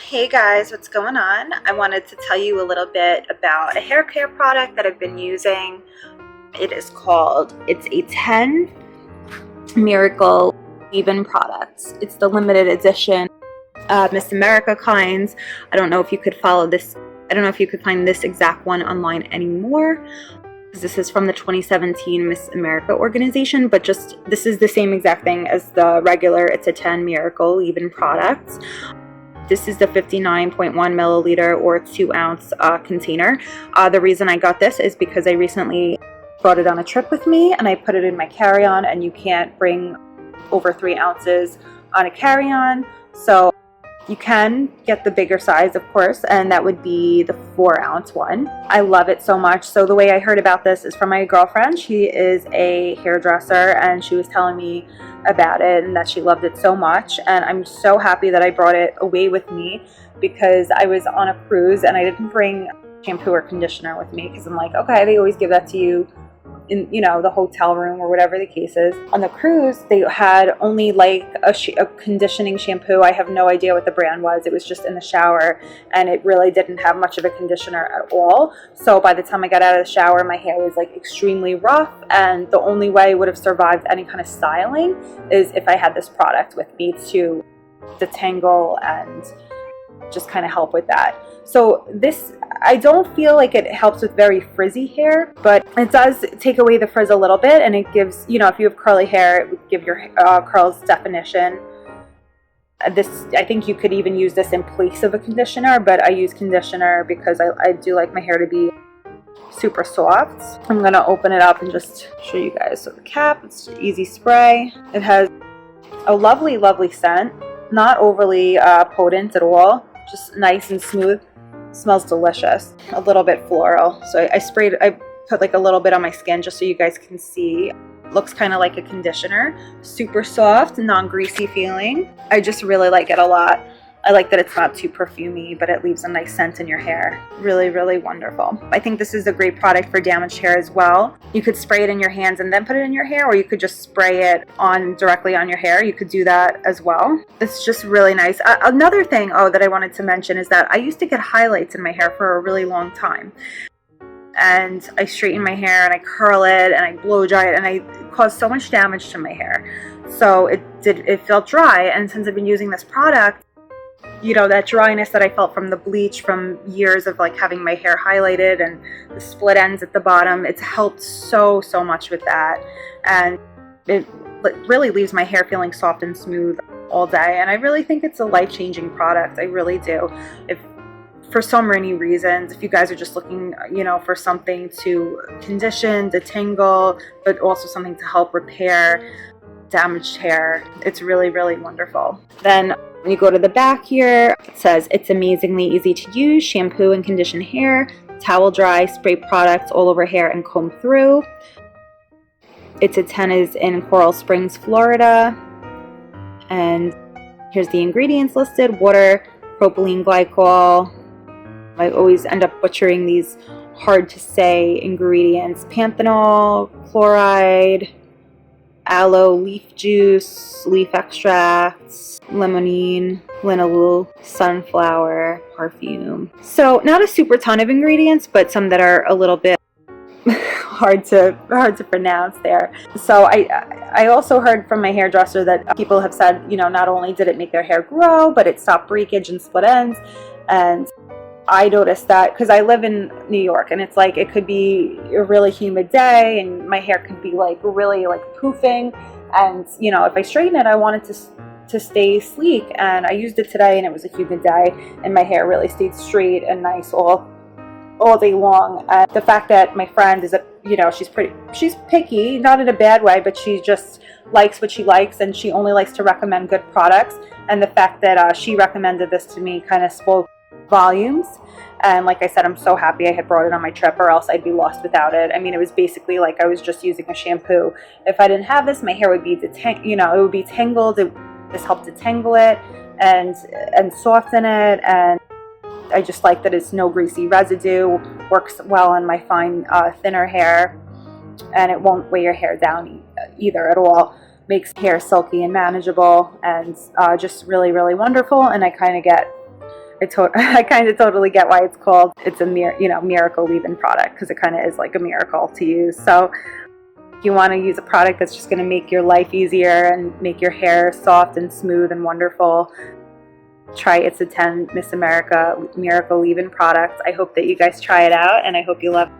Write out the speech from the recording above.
Hey guys, what's going on? I wanted to tell you a little bit about a hair care product that I've been using. It's a 10 Miracle Leave-In products. It's the limited edition Miss America kinds. I don't know if you could follow this. I don't know if you could find this exact one online anymore. This is from the 2017 Miss America organization, but this is the same exact thing as the regular It's a 10 Miracle Leave-In products. This is the 59.1 milliliter or 2 ounce container. The reason I got this is because I recently brought it on a trip with me and I put it in my carry-on, and you can't bring over 3 ounces on a carry-on. So you can get the bigger size, of course, and that would be the 4 ounce one. I love it so much. So the way I heard about this is from my girlfriend. She is a hairdresser and she was telling me about it and that she loved it so much, and I'm so happy that I brought it away with me because I was on a cruise and I didn't bring shampoo or conditioner with me because I'm like, okay, they always give that to you in the hotel room or whatever the case is. On the cruise they had only like a conditioning shampoo. I have no idea what the brand was. It was just in the shower and it really didn't have much of a conditioner at all. So by the time I got out of the shower, my hair was like extremely rough, and the only way it would have survived any kind of styling is if I had this product with me to detangle and just kind of help with that. So this, I don't feel like it helps with very frizzy hair, but it does take away the frizz a little bit, and it gives, if you have curly hair, it would give your curls definition. I think you could even use this in place of a conditioner, but I use conditioner because I do like my hair to be super soft. I'm gonna open it up and just show you guys. So the cap, it's easy spray. It has a lovely scent, not overly potent at all, just nice and smooth. Smells delicious. A little bit floral. So I put like a little bit on my skin just so you guys can see. Looks kind of like a conditioner. Super soft, non-greasy feeling. I just really like it a lot. I like that it's not too perfumey, but it leaves a nice scent in your hair. Really wonderful. I think this is a great product for damaged hair as well. You could spray it in your hands and then put it in your hair, or you could just spray it directly on your hair. You could do that as well. It's just really nice. Another thing, that I wanted to mention is that I used to get highlights in my hair for a really long time. And I straighten my hair and I curl it and I blow dry it, and I caused so much damage to my hair. So it felt dry, and since I've been using this product, that dryness that I felt from the bleach from years of like having my hair highlighted and the split ends at the bottom, it's helped so much with that, and it really leaves my hair feeling soft and smooth all day. And I really think it's a life-changing product. I really do. If for so many reasons, if you guys are just looking for something to condition, detangle, but also something to help repair damaged hair, it's really wonderful. Then when you go to the back here, it says it's amazingly easy to use, shampoo and condition hair, towel dry, spray products all over hair and comb through. It's a 10 is in Coral Springs, Florida. And here's the ingredients listed: water, propylene glycol. I always end up butchering these hard to say ingredients: panthenol, chloride, aloe leaf juice, leaf extracts, limonene, linalool, sunflower, perfume. So not a super ton of ingredients, but some that are a little bit hard to pronounce there. So I also heard from my hairdresser that people have said, not only did it make their hair grow, but it stopped breakage and split ends. And I noticed that because I live in New York, and it's like it could be a really humid day and my hair could be like really like poofing, and if I straighten it, I want it to stay sleek. And I used it today and it was a humid day and my hair really stayed straight and nice all day long. And the fact that my friend is she's picky, not in a bad way, but she just likes what she likes and she only likes to recommend good products, and the fact that she recommended this to me kind of spoke volumes. And like I said, I'm so happy I had brought it on my trip, or else I'd be lost without it. I mean, it was basically like I was just using a shampoo. If I didn't have this, my hair would be it would be tangled. This helped detangle it and soften it, and I just like that it's no greasy residue. Works well on my fine thinner hair, and it won't weigh your hair down either at all. Makes hair silky and manageable, and just really wonderful. And I kind of get I kind of totally get why it's called. It's a miracle leave-in product, because it kind of is like a miracle to use. So if you want to use a product that's just going to make your life easier and make your hair soft and smooth and wonderful, try It's a 10 Miss America Miracle Leave-In product. I hope that you guys try it out, and I hope you love it.